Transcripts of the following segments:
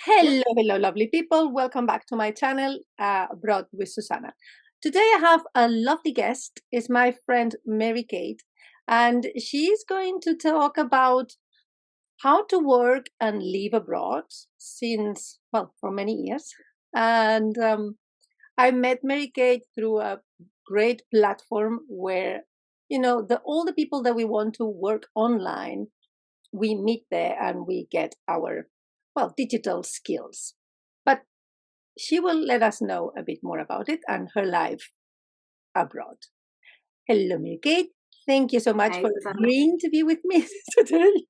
Hello, hello, lovely people. Welcome back to my channel, Abroad with Susanna. Today I have a lovely guest. It's my friend Mary-Kate, and she's going to talk about how to work and live abroad since, well, for many years. And I met Mary-Kate through a great platform where, all the people that we want to work online, we meet there and we get our, well, digital skills. But she will let us know a bit more about it and her life abroad. Hello, Mary-Kate. Thank you so much Hey, for Susanna. agreeing to be with me today.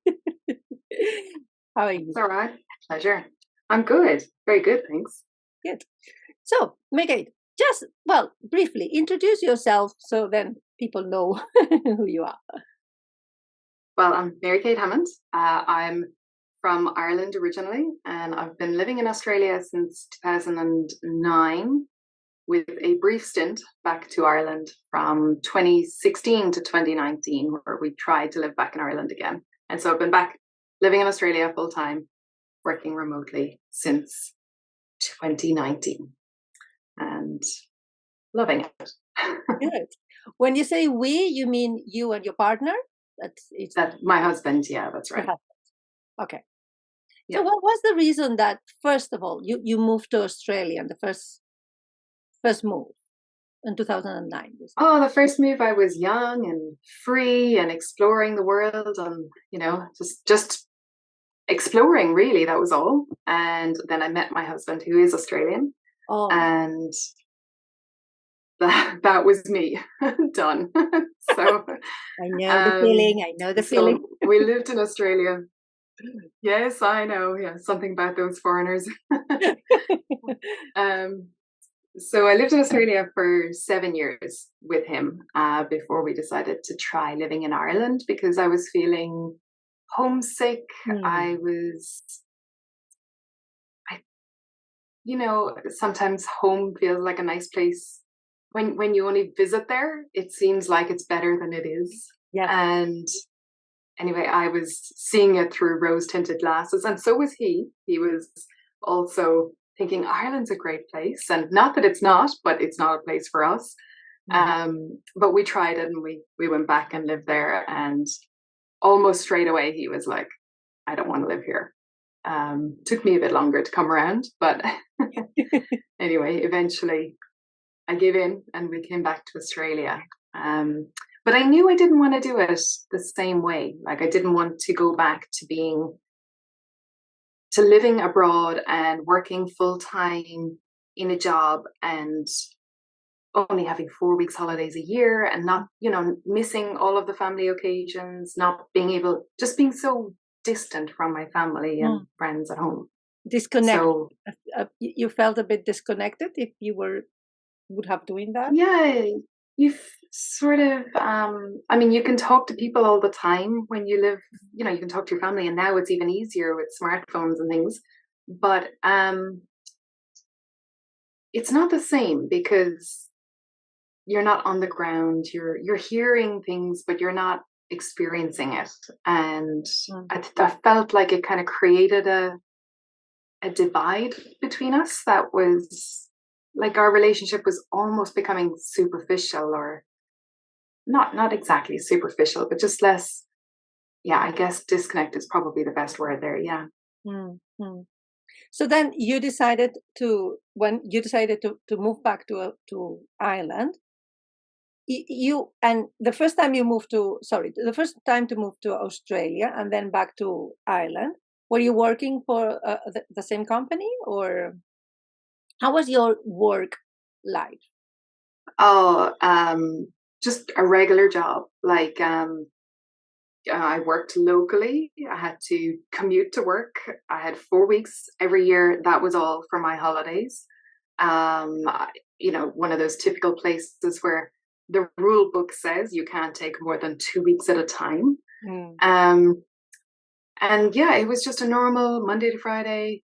How are you? It's all right. Pleasure. I'm good. Very good, thanks. Good. So, Mary-Kate, just, well, briefly introduce yourself so then people know who you are. Well, I'm Mary-Kate Hammond. I'm from Ireland originally, and I've been living in Australia since 2009, with a brief stint back to Ireland from 2016 to 2019, where we tried to live back in Ireland again. And so I've been back living in Australia full time, working remotely since 2019, and loving it. Good. When you say we, you mean you and your partner? It's That my husband, yeah, that's right. Okay. Yeah. So what was the reason that, first of all, you moved to Australia, the first move in 2009? Oh, the first move, I was young and free and exploring the world, and just exploring, really. That was all. And then I met my husband, who is Australian, Oh, and that was me. Done. So I know the feeling. I know the feeling. we lived in Australia. Yes, I know. Yeah, something about those foreigners. So I lived in Australia for 7 years with him before we decided to try living in Ireland, because I was feeling homesick. Sometimes home feels like a nice place. When you only visit there, it seems like it's better than it is. Yes. And anyway, I was seeing it through rose-tinted glasses, and so was he. He was also thinking Ireland's a great place, and not that it's not, but it's not a place for us. But we tried it, and we went back and lived there, and almost straight away he was like, I don't want to live here. Took me a bit longer to come around, but anyway, eventually I gave in and we came back to Australia. But I knew I didn't want to do it the same way. Like, I didn't want to go back to living abroad and working full time in a job and only having 4 weeks holidays a year, and not, missing all of the family occasions, not being able, just being so distant from my family and friends at home. Disconnected. So you felt a bit disconnected if you would have doing that? Yeah, you've sort of, you can talk to people all the time when you live, you can talk to your family, and now it's even easier with smartphones and things. But it's not the same, because you're not on the ground. You're hearing things, but you're not experiencing it. And I felt like it kind of created a divide between us that was like, our relationship was almost becoming superficial, or not exactly superficial, but just less. Yeah, I guess disconnect is probably the best word there. Yeah. So then you decided to move back to Ireland. The first time to move to Australia and then back to Ireland, were you working for the same company, or how was your work life? Oh, just a regular job. Like, I worked locally. I had to commute to work. I had 4 weeks every year. That was all for my holidays. One of those typical places where the rule book says you can't take more than 2 weeks at a time. And yeah, it was just a normal Monday to Friday,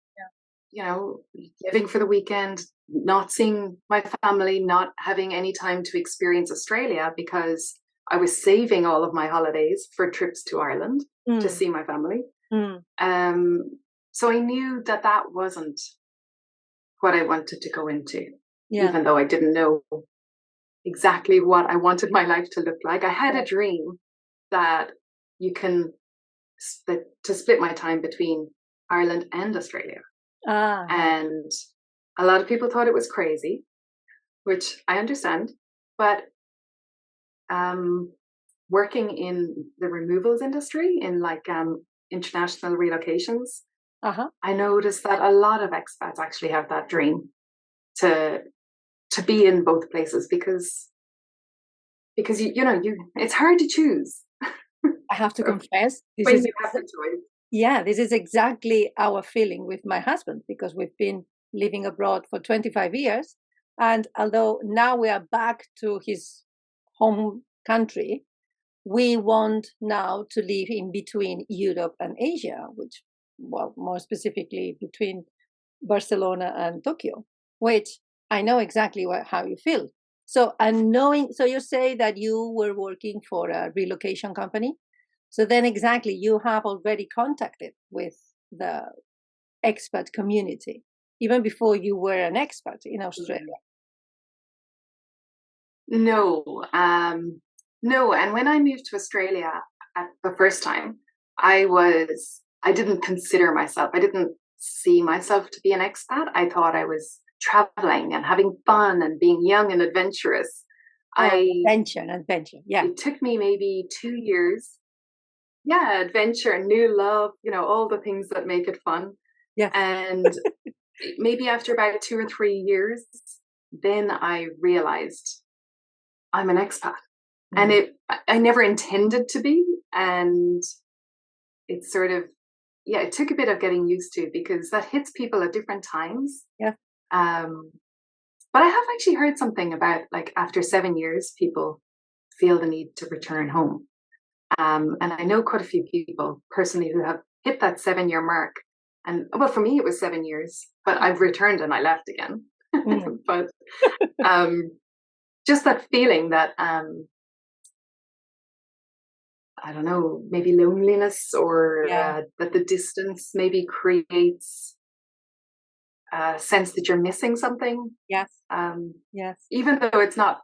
living for the weekend, not seeing my family, not having any time to experience Australia, because I was saving all of my holidays for trips to Ireland to see my family. So I knew that that wasn't what I wanted to go into, Yeah. even though I didn't know exactly what I wanted my life to look like. I had Yeah. a dream that you can split my time between Ireland and Australia. Ah, And a lot of people thought it was crazy, which I understand. But um, working in the removals industry, in like international relocations, uh-huh. I noticed that a lot of expats actually have that dream to be in both places because you it's hard to choose I have to confess, this when is you have the choice. yeah, this is exactly our feeling with my husband because we've been living abroad for 25 years. And although now we are back to his home country, we want now to live in between Europe and Asia, which, well, more specifically between Barcelona and Tokyo, which I know exactly how you feel. So, and knowing, so you say that you were working for a relocation company. So then exactly you have already contacted with the expat community, even before you were an expat in Australia. No, no. And when I moved to Australia at the first time, I didn't consider myself, I didn't see myself to be an expat. I thought I was traveling and having fun and being young and adventurous. Oh, I, adventure, adventure. Yeah. it took me maybe 2 years. Yeah, adventure, new love, all the things that make it fun. Yes. And maybe after about 2 or 3 years, then I realized I'm an expat. And Mm. I never intended to be. And it's sort of, yeah, it took a bit of getting used to because that hits people at different times. Yeah. Um, but I have actually heard something about like after 7 years, people feel the need to return home. And I know quite a few people personally who have hit that 7 year mark. And well, for me, it was 7 years, but I've returned and I left again. Mm. But um, just that feeling that I don't know, maybe loneliness or Yeah. that the distance maybe creates a sense that you're missing something. Yes. Um, Yes. even though it's not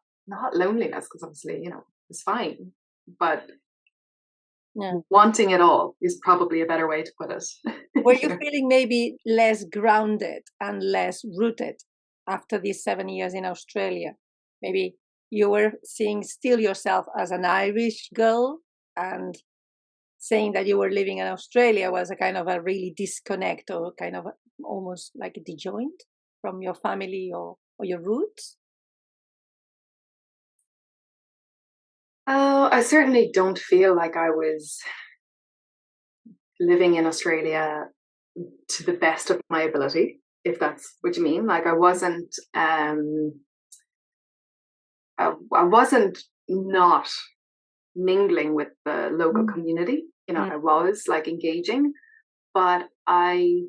loneliness, because obviously it's fine, but Yeah. wanting it all is probably a better way to put it. Were you You know? feeling maybe less grounded and less rooted after these 7 years in Australia? Maybe you were seeing still yourself as an Irish girl, and saying that you were living in Australia was a kind of a really disconnect or kind of almost like a disjoint from your family or your roots. Oh, I certainly don't feel like I was living in Australia to the best of my ability, if that's what you mean. Like I wasn't not mingling with the local Mm. community. Mm. I was like engaging, but I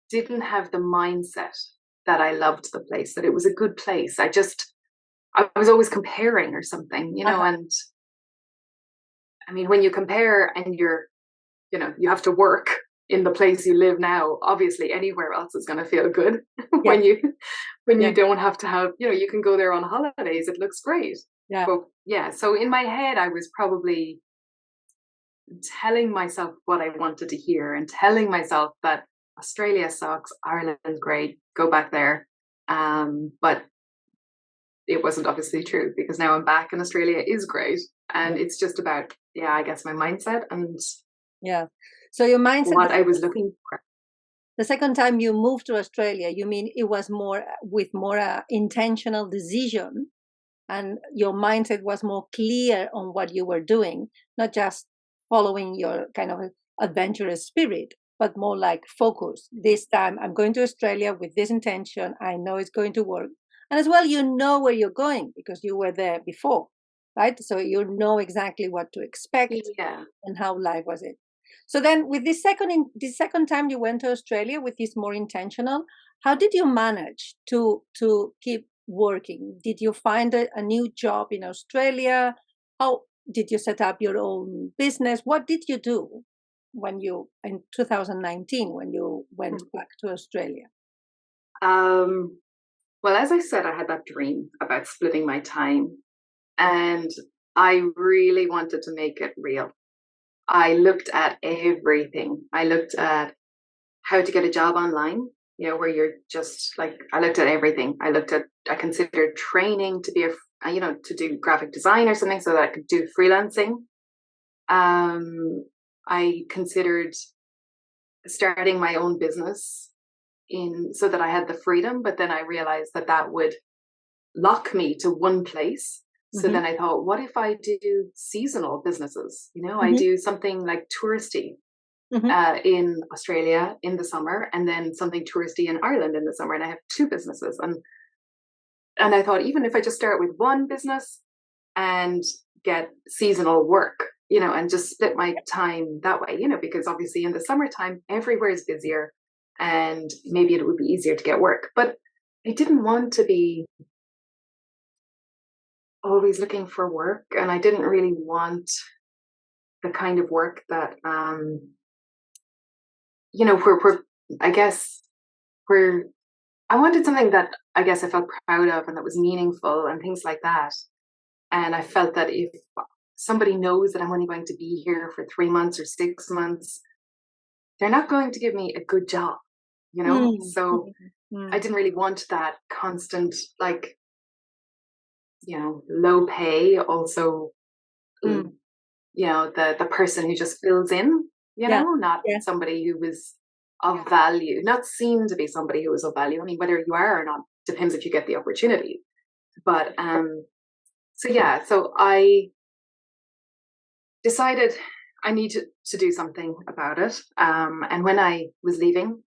didn't have the mindset that I loved the place, that it was a good place. I was always comparing or something, Uh-huh. and I mean, when you compare and you have to work in the place you live now, obviously anywhere else is going to feel good Yes. when Yeah. you don't have to have, you can go there on holidays. It looks great. Yeah. But yeah, so in my head, I was probably telling myself what I wanted to hear and telling myself that Australia sucks, Ireland's great, go back there. But it wasn't obviously true because now I'm back and Australia is great. Yeah. And it's just about, yeah, I guess my mindset and Yeah. So your mindset, what I was looking for. the second time you moved to Australia, you mean it was more with more intentional decision, and your mindset was more clear on what you were doing, not just following your kind of adventurous spirit, but more like focus. This time I'm going to Australia with this intention. I know it's going to work. And as well, you know where you're going because you were there before, right? So you know exactly what to expect Yeah. and how life was it. So then with this second time you went to Australia with this more intentional, how did you manage to keep working? Did you find a new job in Australia? How did you set up your own business? What did you do? in 2019 when you went back to Australia? Well, as I said, I had that dream about splitting my time, and I really wanted to make it real. I looked at everything. I looked at how to get a job online, where you're just like, I looked at everything. I considered training to be to do graphic design or something so that I could do freelancing. I considered starting my own business so that I had the freedom, but then I realized that would lock me to one place. So then I thought, what if I do seasonal businesses? I do something like touristy in Australia in the summer, and then something touristy in Ireland in the summer, and I have two businesses. And I thought, even if I just start with one business and get seasonal work, and just split my time that way, because obviously in the summertime everywhere is busier, and maybe it would be easier to get work. But I didn't want to be always looking for work, and I didn't really want the kind of work that where I wanted something that I guess I felt proud of and that was meaningful and things like that. And I felt that if somebody knows that I'm only going to be here for 3 months or 6 months, they're not going to give me a good job, So I didn't really want that constant, like, low pay. Also, the person who just fills in, not somebody who was of value, not seen to be somebody who was of value. I mean, whether you are or not depends if you get the opportunity. But so I decided I needed to do something about it. And when I was leaving,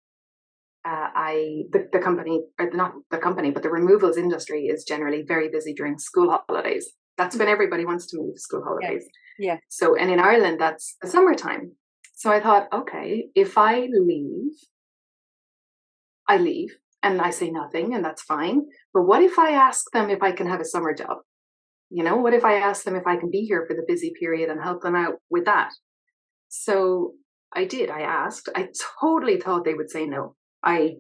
the company, or not the company, but the removals industry is generally very busy during school holidays. That's when everybody wants to move to school holidays. Yeah. So, and in Ireland, that's the summertime. So I thought, okay, if I leave and I say nothing, and that's fine. But what if I ask them if I can have a summer job? What if I ask them if I can be here for the busy period and help them out with that? So I did. I asked. I totally thought they would say no. I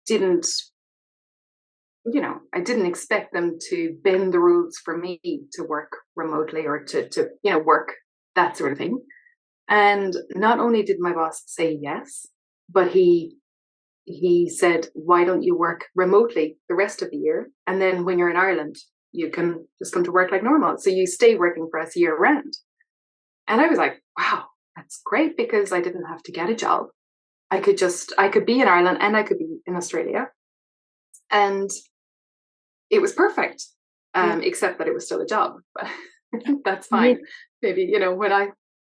didn't expect them to bend the rules for me to work remotely or to work that sort of thing. And not only did my boss say yes, but he said, why don't you work remotely the rest of the year? And then when you're in Ireland, you can just come to work like normal. So you stay working for us year round. And I was like, wow, that's great, because I didn't have to get a job. I could be in Ireland and I could be in Australia. And it was perfect, except that it was still a job. But that's fine. Maybe, when I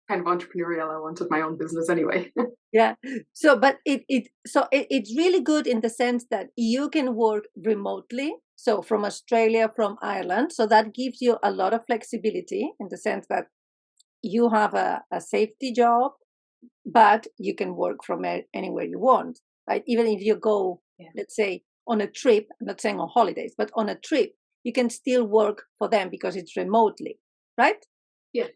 kind of entrepreneurial, I wanted my own business anyway. Yeah. So, but it's really good in the sense that you can work remotely. So from Australia, from Ireland. So that gives you a lot of flexibility in the sense that you have a safety job, but you can work from anywhere you want, right? Even if you go, let's say, on a trip, I'm not saying on holidays, but on a trip, you can still work for them because it's remotely, right? Yeah.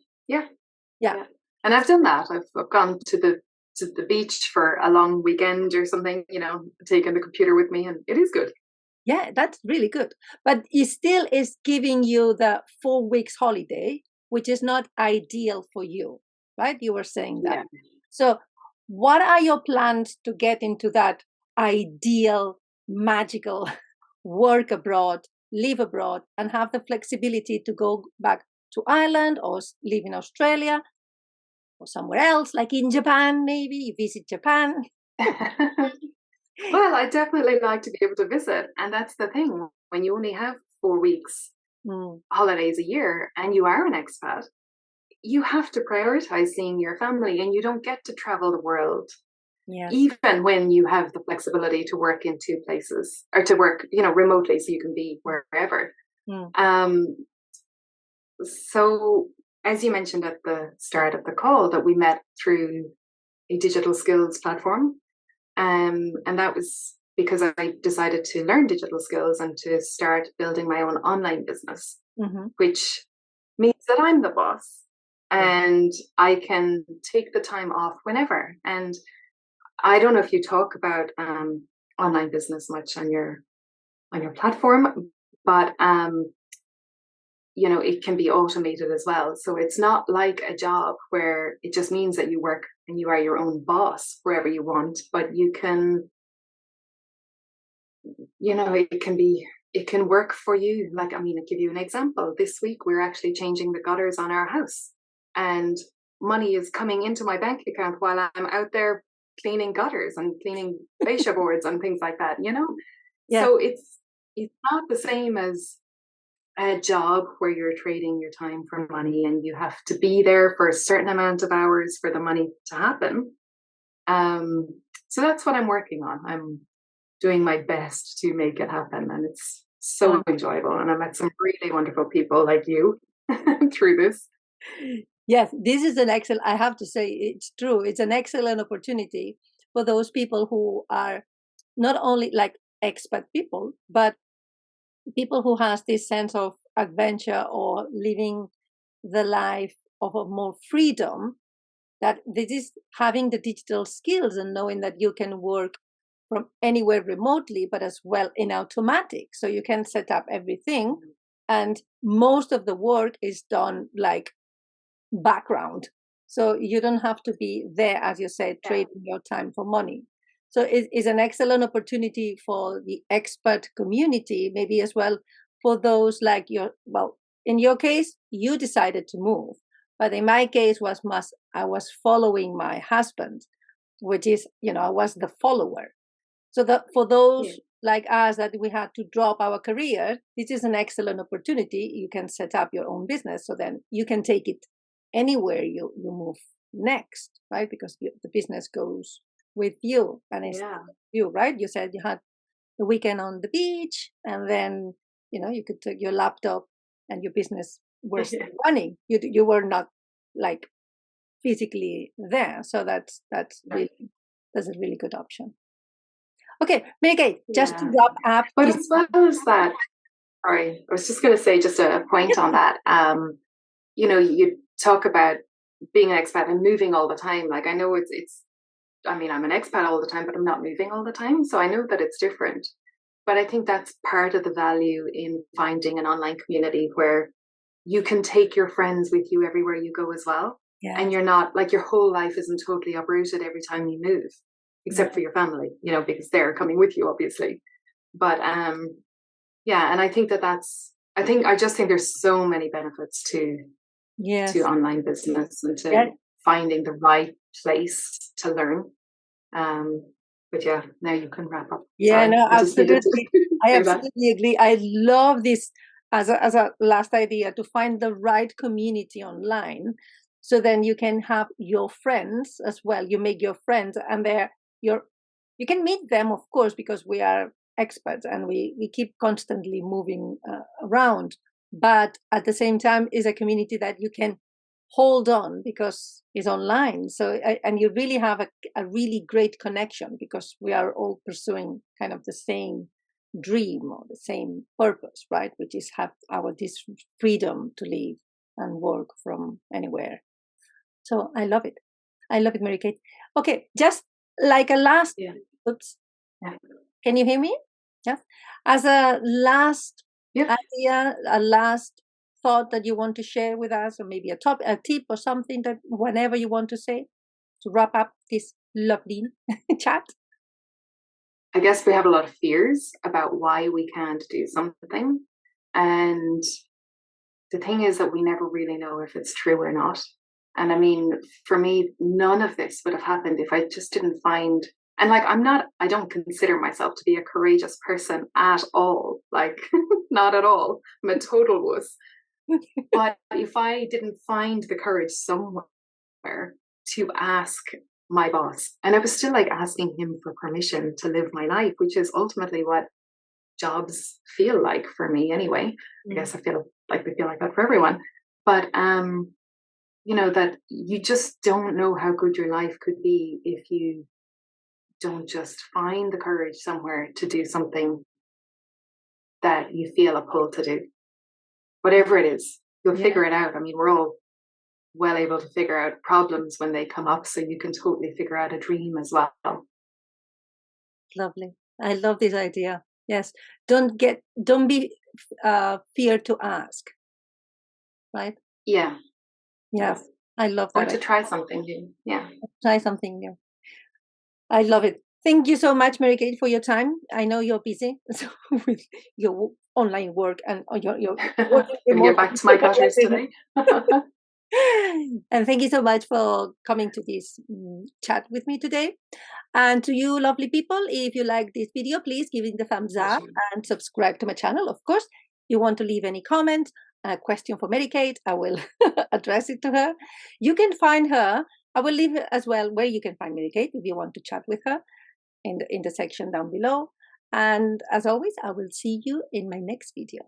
And I've done that. I've gone to the beach for a long weekend or something, taking the computer with me, and it is good. Yeah, that's really good. But it still is giving you the 4 weeks holiday, which is not ideal for you, right? You were saying that. Yeah. So what are your plans to get into that ideal, magical work abroad, live abroad, and have the flexibility to go back to Ireland or live in Australia or somewhere else, like in Japan, maybe you visit Japan? Well, I definitely like to be able to visit. And that's the thing. When you only have 4 weeks holidays a year and you are an expat, you have to prioritize seeing your family, and you don't get to travel the world. Yes. Even when you have the flexibility to work in 2 places, or to work, remotely, so you can be wherever. So as you mentioned at the start of the call, that we met through a digital skills platform. And that was because I decided to learn digital skills and to start building my own online business, which means that I'm the boss. and I can take the time off whenever. And I don't know if you talk about online business much on your platform, but it can be automated as well. So it's not like a job where it just means that you work and you are your own boss wherever you want, but you can, it can work for you. Like, I mean, I'll give you an example. This week, we're actually changing the gutters on our house, and money is coming into my bank account while I'm out there cleaning gutters and cleaning fascia boards and things like that, Yeah. So it's not the same as a job where you're trading your time for money and you have to be there for a certain amount of hours for the money to happen. So that's what I'm working on. I'm doing my best to make it happen, and it's so enjoyable. And I met some really wonderful people like you through this. Yes, this is an excellent, I have to say, it's true. It's an excellent opportunity for those people who are not only like expat people, but people who has this sense of adventure or living the life of a more freedom, that this is having the digital skills and knowing that you can work from anywhere remotely, but as well in automatic. So you can set up everything, and most of the work is done like background. So you don't have to be there, as you said, trading your time for money. So it is an excellent opportunity for the expat community, maybe as well for those like in your case, you decided to move. But in my case, I was following my husband, which is, I was the follower. So that for those like us that we had to drop our career, this is an excellent opportunity. You can set up your own business, so then you can take it anywhere you move next, right? Because the business goes with you, and it's you, right? You said you had the weekend on the beach, and then you could take your laptop and your business were still running. You were not like physically there, so that's a really good option. Okay, Mary-Kate, just to wrap up. But as well as that, sorry, I was just going to say just a point on that. You talk about being an expat and moving all the time. Like, I know I mean, I'm an expat all the time, but I'm not moving all the time. So I know that it's different. But I think that's part of the value in finding an online community where you can take your friends with you everywhere you go as well. Yeah. And you're not like, your whole life isn't totally uprooted every time you move, except for your family, because they're coming with you, obviously. But and I think I just think there's so many benefits to online business and to finding the right place to learn. But now you can wrap up. Yeah, no, absolutely. I absolutely agree. I love this as a last idea, to find the right community online. So then you can have your friends as well. You make your friends, and you can meet them, of course, because we are experts and we keep constantly moving around. But at the same time, is a community that you can hold on because it's online. So and you really have a really great connection, because we are all pursuing kind of the same dream or the same purpose, right? Which is have this freedom to live and work from anywhere. So I love it. I love it, Mary-Kate. Okay, just like a last. Oops. Can you hear me? Yeah. As a last idea, a last thought that you want to share with us, or maybe a tip or something, that whenever you want to say to wrap up this lovely chat. I guess we have a lot of fears about why we can't do something, and the thing is that we never really know if it's true or not. And I mean, for me, none of this would have happened if I just didn't find, and like, I don't consider myself to be a courageous person at all, like not at all. I'm a total wuss. But if I didn't find the courage somewhere to ask my boss, and I was still like asking him for permission to live my life, which is ultimately what jobs feel like for me anyway. I guess I feel like they feel like that for everyone. But that you just don't know how good your life could be if you don't just find the courage somewhere to do something that you feel a pull to do. Whatever it is, you'll figure it out. I mean, we're all well able to figure out problems when they come up, so you can totally figure out a dream as well. Lovely. I love this idea. Yes. Don't be fear to ask, right? Yeah, Yes. I love or that to idea. try something new. Yeah. Try something new. I love it. Thank you so much, Mary-Kate, for your time. I know you're busy so with your online work and your working Gonna get remotely. back to my gutters today. And thank you so much for coming to this chat with me today. And to you lovely people, if you like this video, please give it the thumbs up and subscribe to my channel. Of course, if you want to leave any comment, a question for Mary-Kate, I will address it to her. You can find her. I will leave as well where you can find Mary-Kate if you want to chat with her in the section down below. And as always, I will see you in my next video.